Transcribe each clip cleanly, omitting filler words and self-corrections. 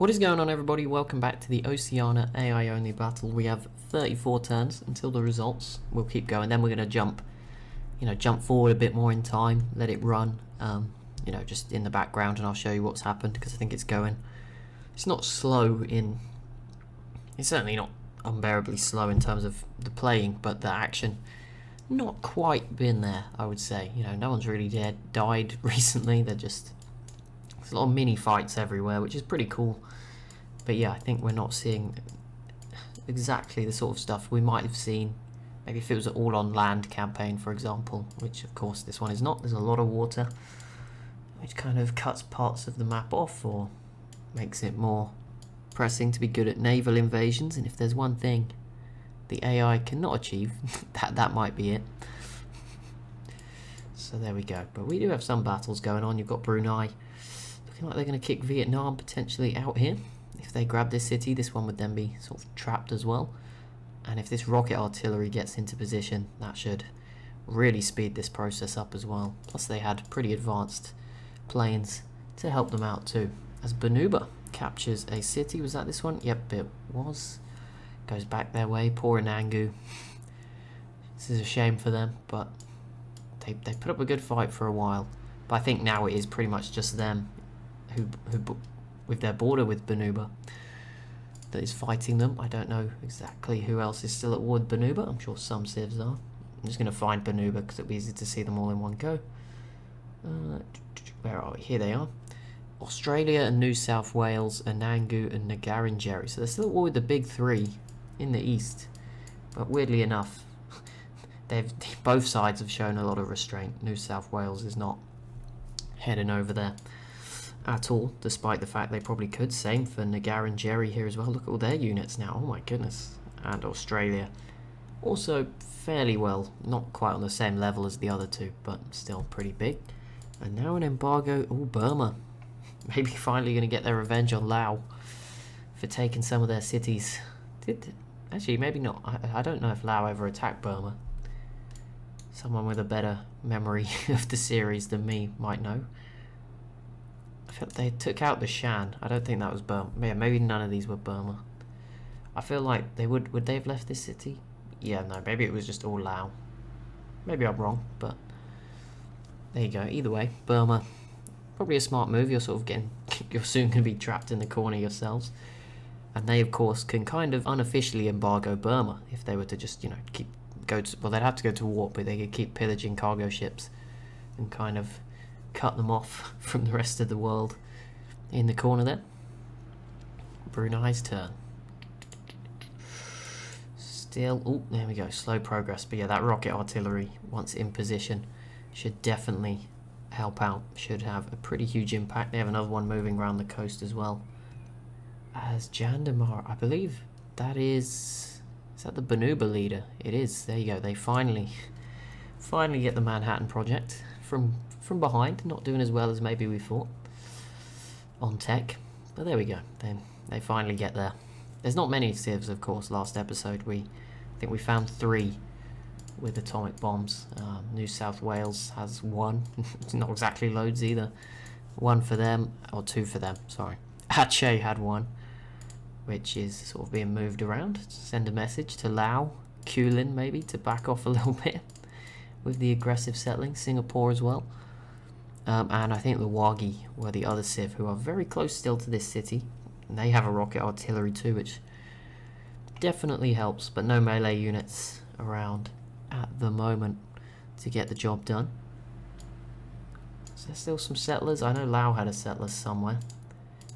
What is going on, everybody? Welcome back to the Oceania AI only battle. We have 34 turns until the results. We'll keep going, then we're going to jump forward a bit more in time, let it run, just in the background, and I'll show you what's happened because I think it's not slow it's certainly not unbearably slow in terms of the playing, but the action not quite been there, I would say. No one's really died recently. There's a lot of mini fights everywhere, which is pretty cool. But yeah, I think we're not seeing exactly the sort of stuff we might have seen maybe if it was an all on land campaign, for example, which of course this one is not. There's a lot of water, which kind of cuts parts of the map off or makes it more pressing to be good at naval invasions. And if there's one thing the AI cannot achieve, that might be it. So there we go. But we do have some battles going on. You've got Brunei looking like they're going to kick Vietnam potentially out here. If they grab this city, this one would then be sort of trapped as well. And if this rocket artillery gets into position, that should really speed this process up as well. Plus they had pretty advanced planes to help them out too. As Banuba captures a city. Was that this one? Yep, it was. Goes back their way. Poor Anangu. This is a shame for them, but they put up a good fight for a while. But I think now it is pretty much just them who with their border with Banuba that is fighting them. I don't know exactly who else is still at war with Banuba. I'm sure some civs are. I'm just going to find Banuba because it'll be easy to see them all in one go. Where are we? Here they are. Australia and New South Wales, Anangu and Ngarrindjeri. So they're still at war with the big three in the east. But weirdly enough, both sides have shown a lot of restraint. New South Wales is not heading over there at all, despite the fact they probably could. Same for Ngarrindjeri here as well. Look at all their units now. Oh my goodness. And Australia also fairly well, not quite on the same level as the other two, but still pretty big. And now an embargo. Oh, Burma. Maybe finally going to get their revenge on Laos for taking some of their cities. Actually, maybe not. I don't know if Laos ever attacked Burma. Someone with a better memory of the series than me might know. I feel they took out the Shan. I don't think that was Burma. Yeah, maybe none of these were Burma. I feel like they would they have left this city? Yeah, no, maybe it was just all Laos. Maybe I'm wrong, but there you go. Either way, Burma, probably a smart move. You're soon going to be trapped in the corner yourselves. And they, of course, can kind of unofficially embargo Burma if they were to just, well, they'd have to go to war, but they could keep pillaging cargo ships and kind of cut them off from the rest of the world. In the corner there, Brunei's turn. Still, oh, there we go, slow progress. But yeah, that rocket artillery, once in position, should definitely help out. Should have a pretty huge impact. They have another one moving around the coast as well. As Jandamar, I believe that is that the Banuba leader? It is. There you go. They finally get the Manhattan Project from behind. Not doing as well as maybe we thought on tech, but there we go. Then they finally get there. There's not many civs, of course. Last episode I think we found 3 with atomic bombs. New South Wales has 1. It's not exactly loads either. 1 for them, or 2 for them, sorry. Aceh had 1, which is sort of being moved around to send a message to Laos, Kulin maybe, to back off a little bit with the aggressive settling. Singapore as well. And I think the Wagi were the other civ who are very close still to this city. And they have a rocket artillery too, which definitely helps, but no melee units around at the moment to get the job done. So there's still some settlers. I know Laos had a settler somewhere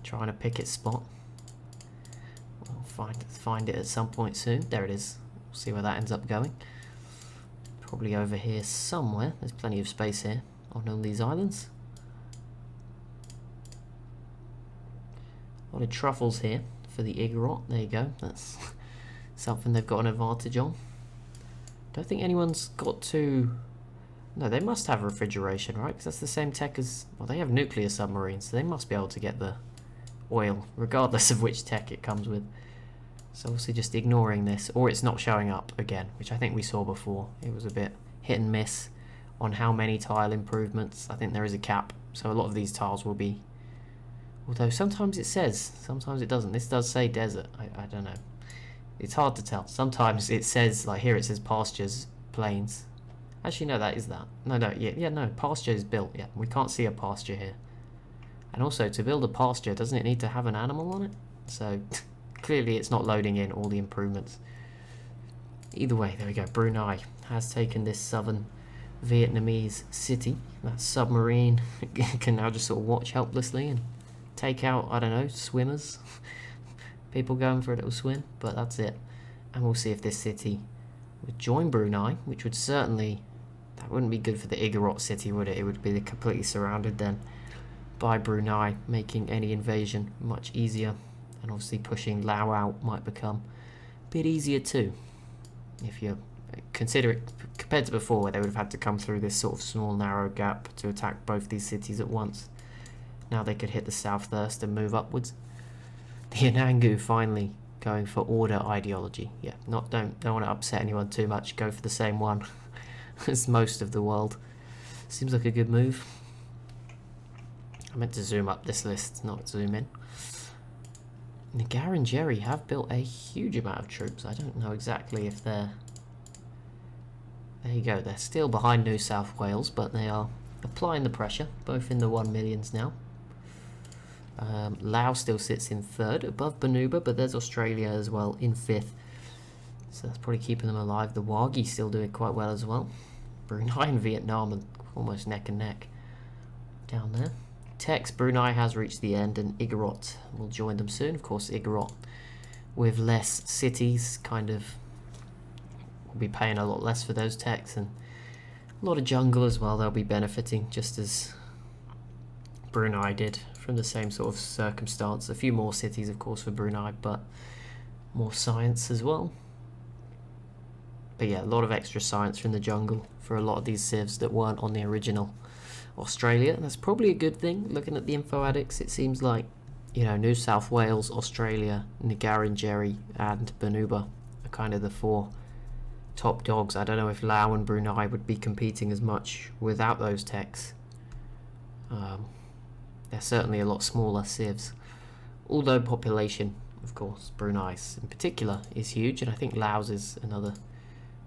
trying to pick its spot. We'll find it at some point soon. There it is. We'll see where that ends up going. Probably over here somewhere. There's plenty of space here on all these islands. A lot of truffles here for the Igorot. There you go. That's something they've got an advantage on. Don't think anyone's got to... No, they must have refrigeration, right? Because that's the same tech as... Well, they have nuclear submarines, so they must be able to get the oil, regardless of which tech it comes with. So obviously just ignoring this, or it's not showing up again, which I think we saw before. It was a bit hit and miss on how many tile improvements. I think there is a cap, so a lot of these tiles will be Although sometimes it says, sometimes it doesn't. This does say desert. I don't know. It's hard to tell. Sometimes it says, like here it says pastures, plains. Actually, no, that is that. No, no, pasture is built. Yeah, we can't see a pasture here. And also, to build a pasture, doesn't it need to have an animal on it? So, clearly it's not loading in all the improvements. Either way, there we go. Brunei has taken this southern Vietnamese city. That submarine can now just sort of watch helplessly and take out, I don't know, swimmers. People going for a little swim, but that's it. And we'll see if this city would join Brunei, which would certainly... That wouldn't be good for the Igorot city, would it? It would be completely surrounded then by Brunei, making any invasion much easier. And obviously pushing Laos out might become a bit easier too. If you consider it, compared to before where they would have had to come through this sort of small narrow gap to attack both these cities at once. Now they could hit the south first and move upwards. The Anangu finally going for order ideology. Yeah, don't want to upset anyone too much. Go for the same one as most of the world. Seems like a good move. I meant to zoom up this list, not zoom in. Ngarrindjeri have built a huge amount of troops. I don't know exactly if they're... There you go, they're still behind New South Wales, but they are applying the pressure, both in the 1 millions now. Laos still sits in third, above Banuba, but there's Australia as well in fifth. So that's probably keeping them alive. The Wagi still doing quite well as well. Brunei and Vietnam are almost neck and neck down there. Tex, Brunei has reached the end, and Igorot will join them soon. Of course, Igorot, with less cities, kind of will be paying a lot less for those techs, and a lot of jungle as well. They'll be benefiting just as Brunei did from the same sort of circumstance. A few more cities, of course, for Brunei, but more science as well. But yeah, a lot of extra science from the jungle for a lot of these civs that weren't on the original Australia. And that's probably a good thing. Looking at the info addicts, it seems like, you know, New South Wales, Australia, Ngarrindjeri and Banuba are kind of the four top dogs. I don't know if Laos and Brunei would be competing as much without those techs. They're certainly a lot smaller civs. Although population, of course, Brunei's in particular is huge, and I think Laos is another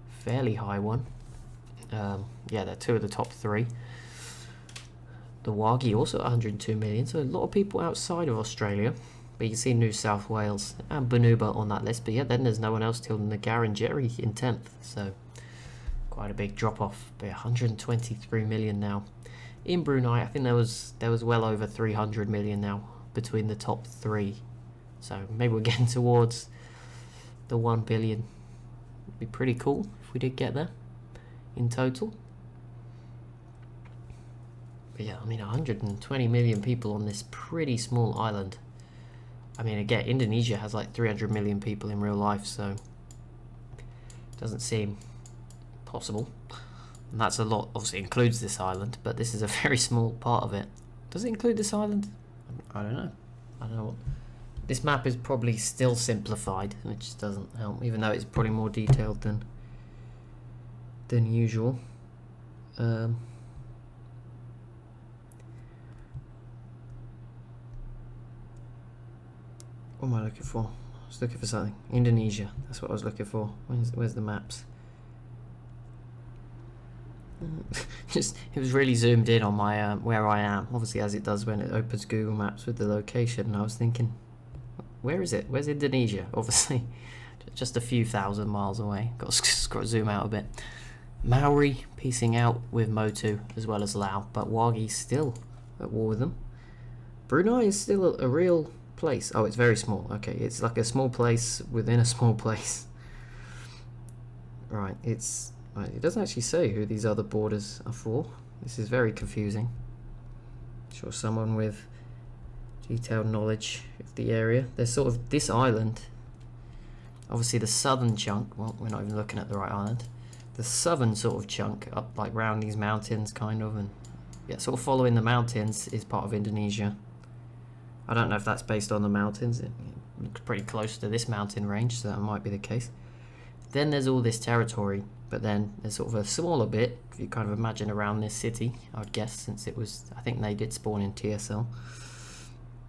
fairly high one. Yeah, they're two of the top three. The Wagi also 102 million, so a lot of people outside of Australia. But you can see New South Wales and Banuba on that list. But yeah, then there's no one else till Ngarrindjeri in 10th. So quite a big drop off. But 123 million now. In Brunei, I think there was well over 300 million now between the top three. So maybe we're getting towards the 1 billion. It'd be pretty cool if we did get there in total. But yeah, I mean, 120 million people on this pretty small island. I mean, again, Indonesia has like 300 million people in real life, so it doesn't seem possible. And that's a lot, obviously includes this island, but this is a very small part of it. Does it include this island? I don't know. I don't know what. This map is probably still simplified, which doesn't help, even though it's probably more detailed than usual. What am I looking for? I was looking for something. Indonesia. That's what I was looking for. Where's the maps? Just it was really zoomed in on my where I am. Obviously, as it does when it opens Google Maps with the location. And I was thinking, where is it? Where's Indonesia? Obviously, just a few thousand miles away. Got to zoom out a bit. Maori piecing out with Motu as well as Laos, but Wagi still at war with them. Brunei is still a real place. Oh, it's very small. Okay, it's like a small place within a small place. Right, it doesn't actually say who these other borders are for. This is very confusing. Sure, someone with detailed knowledge of the area. There's sort of this island. Obviously the southern chunk, well, we're not even looking at the right island. The southern sort of chunk up like round these mountains kind of, and yeah, sort of following the mountains is part of Indonesia. I don't know if that's based on the mountains. It looks pretty close to this mountain range, so that might be the case. Then there's all this territory, but then there's sort of a smaller bit, if you kind of imagine around this city, I would guess, since it was, I think they did spawn in TSL.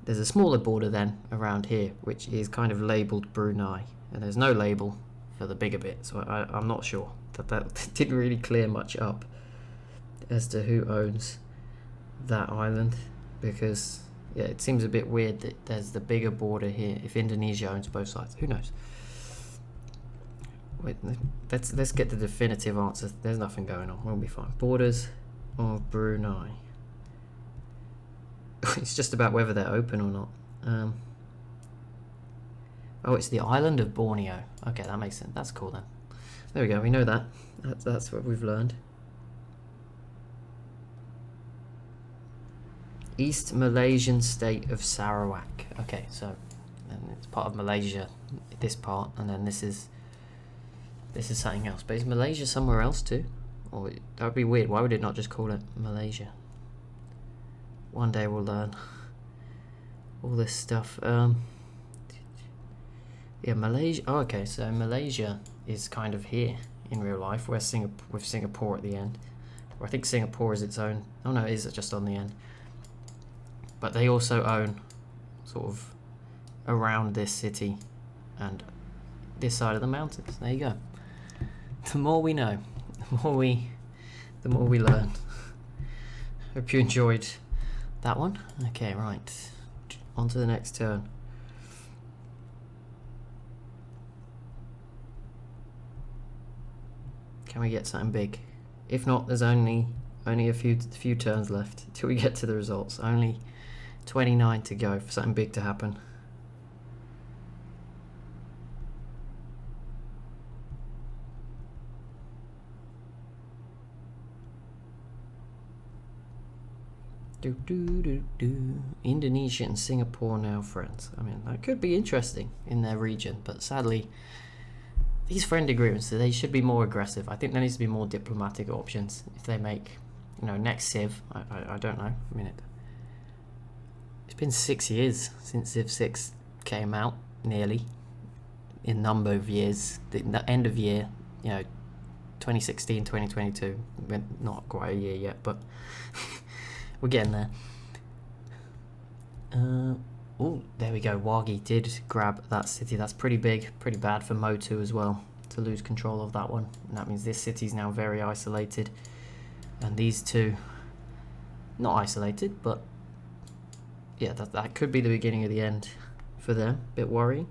There's a smaller border then around here, which is kind of labelled Brunei, and there's no label for the bigger bit, so I'm not sure. That didn't really clear much up as to who owns that island, because yeah, it seems a bit weird that there's the bigger border here if Indonesia owns both sides. Who knows? Wait, let's get the definitive answer. There's nothing going on. We'll be fine. Borders of Brunei. It's just about whether they're open or not. Oh, it's the island of Borneo. Okay, that makes sense. That's cool then. There we go. We know that. That's what we've learned. East Malaysian state of Sarawak. Okay, so and it's part of Malaysia, this part, and then this is something else. But is Malaysia somewhere else too? Or that would be weird. Why would it not just call it Malaysia? One day we'll learn all this stuff. Yeah, Malaysia. Oh, okay. So Malaysia is kind of here in real life. With Singapore at the end. Or I think Singapore is its own. Oh no, it is just on the end. But they also own sort of around this city and this side of the mountains. There you go. The more we know, the more we learn. Hope you enjoyed that one. Okay, right. On to the next turn. Can we get something big? If not, there's only a few turns left till we get to the results. Only 29 to go for something big to happen. Indonesia and Singapore now friends. I mean, that could be interesting in their region, but sadly these friend agreements, they should be more aggressive. I think there needs to be more diplomatic options if they make, next Civ. I don't know. I mean, it's been 6 years since Civ 6 came out, nearly, in number of years. The end of year, 2016, 2022. Not quite a year yet, but we're getting there. Oh, there we go. Wagi did grab that city. That's pretty big, pretty bad for Motu as well to lose control of that one. And that means this city's now very isolated. And these two, not isolated, but yeah, that could be the beginning of the end for them. Bit worrying.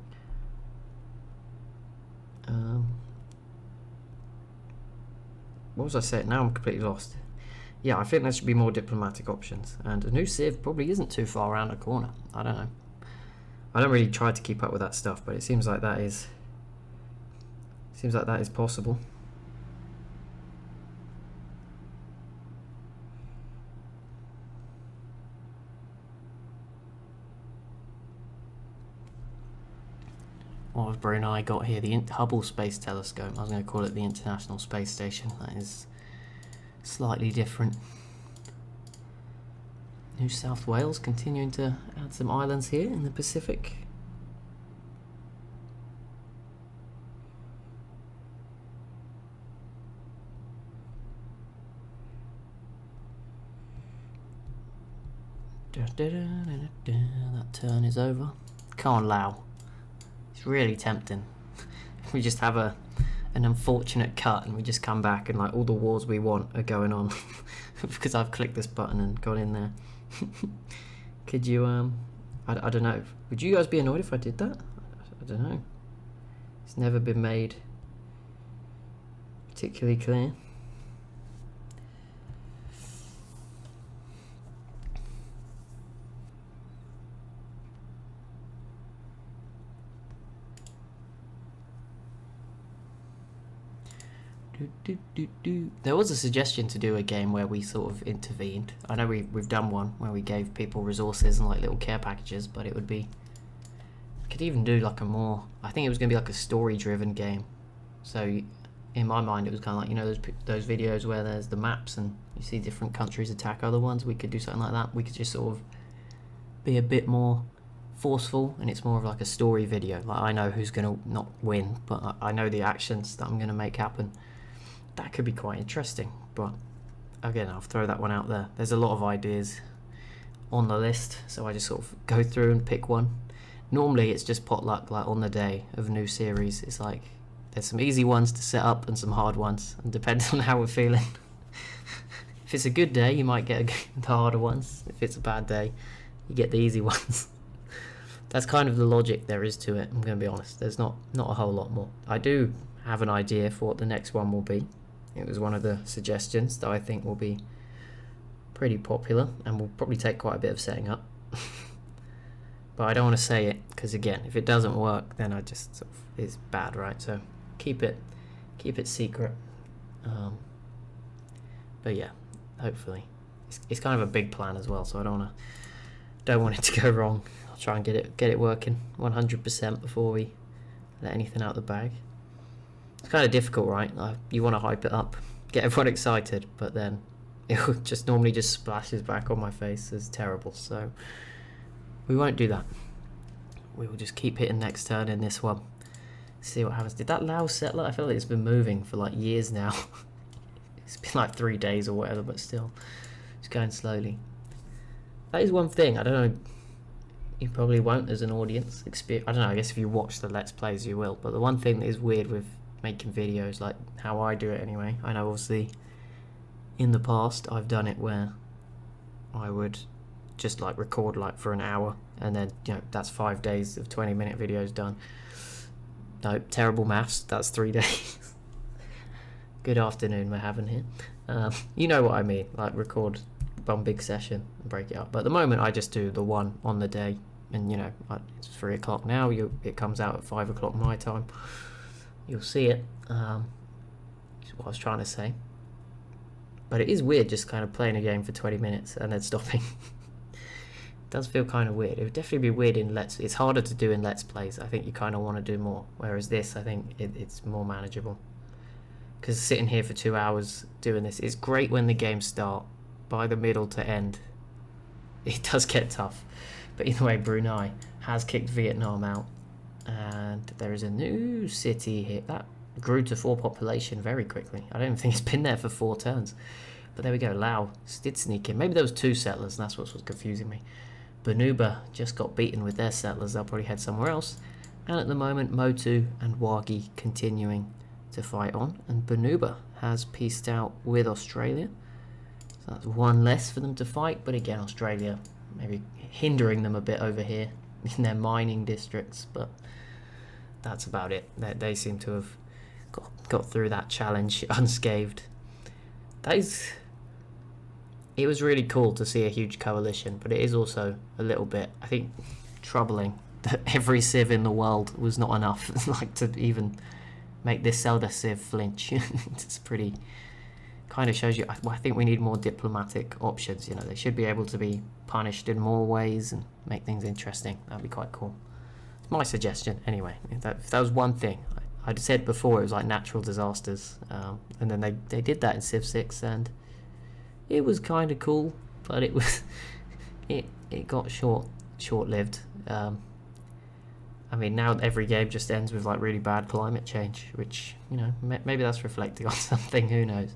What was I saying? Now I'm completely lost. Yeah, I think there should be more diplomatic options, and a new Civ probably isn't too far around the corner. I don't know. I don't really try to keep up with that stuff, but it seems like that is possible. What have Brunei got here? The Hubble Space Telescope. I was going to call it the International Space Station. That is slightly different. New South Wales continuing to add some islands here in the Pacific. That turn is over. Come on, Lao. It's really tempting. We just have an unfortunate cut and we just come back and like all the wars we want are going on because I've clicked this button and got in there. Could you I don't know, would you guys be annoyed if I did that? I don't know. It's never been made particularly clear. There was a suggestion to do a game where we sort of intervened. I know we've done one where we gave people resources and like little care packages, but it would be, I could even do like a more, I think it was going to be like a story driven game. So in my mind it was kind of like, those videos where there's the maps and you see different countries attack other ones. We could do something like that. We could just sort of be a bit more forceful, and it's more of like a story video. Like I know who's going to not win, but I know the actions that I'm going to make happen. That could be quite interesting, but again, I'll throw that one out there. There's a lot of ideas on the list, so I just sort of go through and pick one. Normally it's just potluck, like on the day of a new series. It's like there's some easy ones to set up and some hard ones, and depends on how we're feeling. If it's a good day, you might get the harder ones. If it's a bad day, you get the easy ones. That's kind of the logic there is to it, I'm going to be honest. There's not a whole lot more. I do have an idea for what the next one will be. It was one of the suggestions that I think will be pretty popular and will probably take quite a bit of setting up. But I don't want to say it, because again, if it doesn't work, then I just sort of, it's bad, right? So keep it secret. But yeah, hopefully it's kind of a big plan as well, so I don't want it to go wrong. I'll try and get it working 100% before we let anything out of the bag. It's kind of difficult, right? You want to hype it up, get everyone excited, but then it just normally just splashes back on my face as terrible. So we won't do that. We will just keep hitting next turn in this one. See what happens. Did that Lao settler? I feel like it's been moving for like years now. It's been like 3 days or whatever, but still, it's going slowly. That is one thing. I don't know. You probably won't as an audience experience. I don't know. I guess if you watch the Let's Plays, you will. But the one thing that is weird with making videos, like how I do it anyway. I know obviously in the past I've done it where I would just like record like for an hour, and then that's 5 days of 20-minute videos done. No, terrible maths. That's 3 days. Good afternoon we're having here. You know what I mean, like record one big session and break it up. But at the moment I just do the one on the day, and it's 3 o'clock now. It comes out at 5 o'clock my time. You'll see it. That's what I was trying to say. But it is weird just kind of playing a game for 20 minutes and then stopping. It does feel kind of weird. It would definitely be weird in it's harder to do in Let's Plays. I think you kind of want to do more, whereas this, I think it's more manageable. Because sitting here for 2 hours doing this, it's great when the games start. By the middle to end, it does get tough. But either way, Brunei has kicked Vietnam out, and there is a new city here that grew to 4 population very quickly. I don't even think it's been there for 4 turns. But there we go. Lao did sneak in. Maybe there was 2 settlers, and that's what was confusing me. Banuba just got beaten with their settlers. They'll probably head somewhere else. And at the moment, Motu and Wagi continuing to fight on. And Banuba has peaced out with Australia. So that's 1 less for them to fight. But again, Australia maybe hindering them a bit over here in their mining districts. But that's about it. They seem to have got through that challenge unscathed. It was really cool to see a huge coalition, but it is also a little bit, I think, troubling that every civ in the world was not enough like to even make this Zelda civ flinch. It's pretty, kind of shows you, I think we need more diplomatic options. They should be able to be punished in more ways and make things interesting. That'd be quite cool. It's my suggestion anyway. If that was one thing, I'd said before it was like natural disasters, and then they did that in Civ 6, and it was kind of cool, but it was it got short-lived. I mean, now every game just ends with like really bad climate change, which maybe that's reflecting on something. Who knows?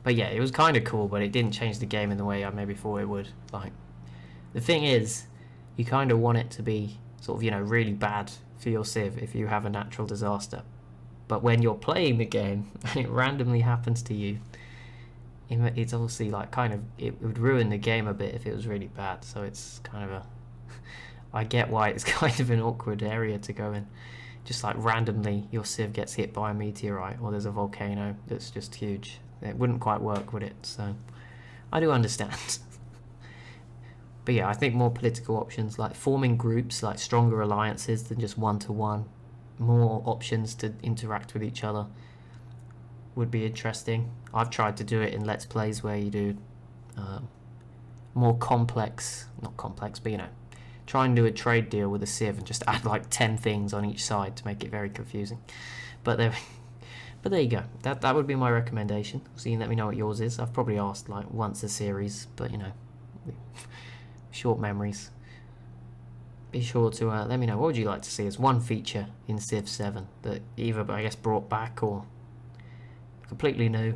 But yeah, it was kind of cool, but it didn't change the game in the way I maybe thought it would. Like, the thing is, you kind of want it to be sort of really bad for your civ if you have a natural disaster. But when you're playing the game and it randomly happens to you, it's obviously like it would ruin the game a bit if it was really bad. So it's kind of I get why it's kind of an awkward area to go in. Just like randomly your civ gets hit by a meteorite, or there's a volcano that's just huge. It wouldn't quite work, would it? So I do understand. But yeah, I think more political options, like forming groups, like stronger alliances than just one-to-one, more options to interact with each other would be interesting. I've tried to do it in Let's Plays where you do more complex, not complex, but try and do a trade deal with a civ and just add like 10 things on each side to make it very confusing. But there you go. That would be my recommendation. So you can let me know what yours is. I've probably asked like once a series, but short memories. Be sure to let me know, what would you like to see as one feature in Civ 7 that either, I guess, brought back or completely new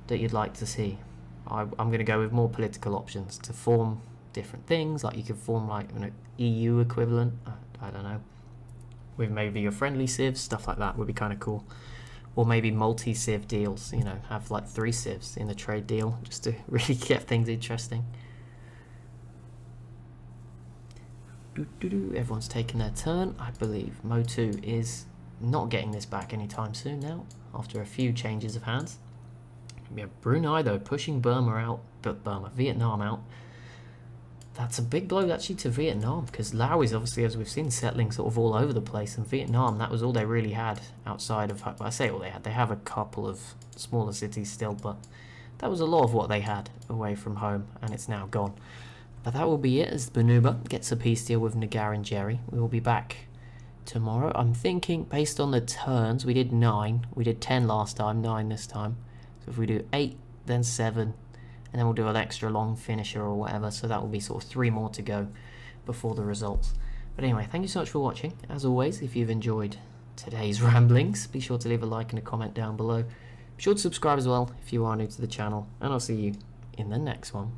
that you'd like to see. I'm going to go with more political options to form different things. Like you could form like an EU equivalent, I don't know, with maybe your friendly civs, stuff like that would be kind of cool. Or maybe multi-civ deals, you know, have like 3 civs in the trade deal just to really get things interesting. Everyone's taking their turn. I believe Mo2 is not getting this back anytime soon now, after a few changes of hands. We have Brunei though pushing Vietnam out. That's a big blow actually to Vietnam, because Laos is obviously, as we've seen, settling sort of all over the place, and Vietnam, that was all they really had outside of, well, I say all they had, they have a couple of smaller cities still, but that was a lot of what they had away from home, and it's now gone. But that will be it as Banuba gets a peace deal with Nagarin. We will be back tomorrow. I'm thinking, based on the turns, we did 9, we did 10 last time, 9 this time. So if we do 8, then 7, and then we'll do an extra long finisher or whatever, so that will be sort of 3 more to go before the results. But anyway, thank you so much for watching. As always, if you've enjoyed today's ramblings, be sure to leave a like and a comment down below. Be sure to subscribe as well if you are new to the channel, and I'll see you in the next one.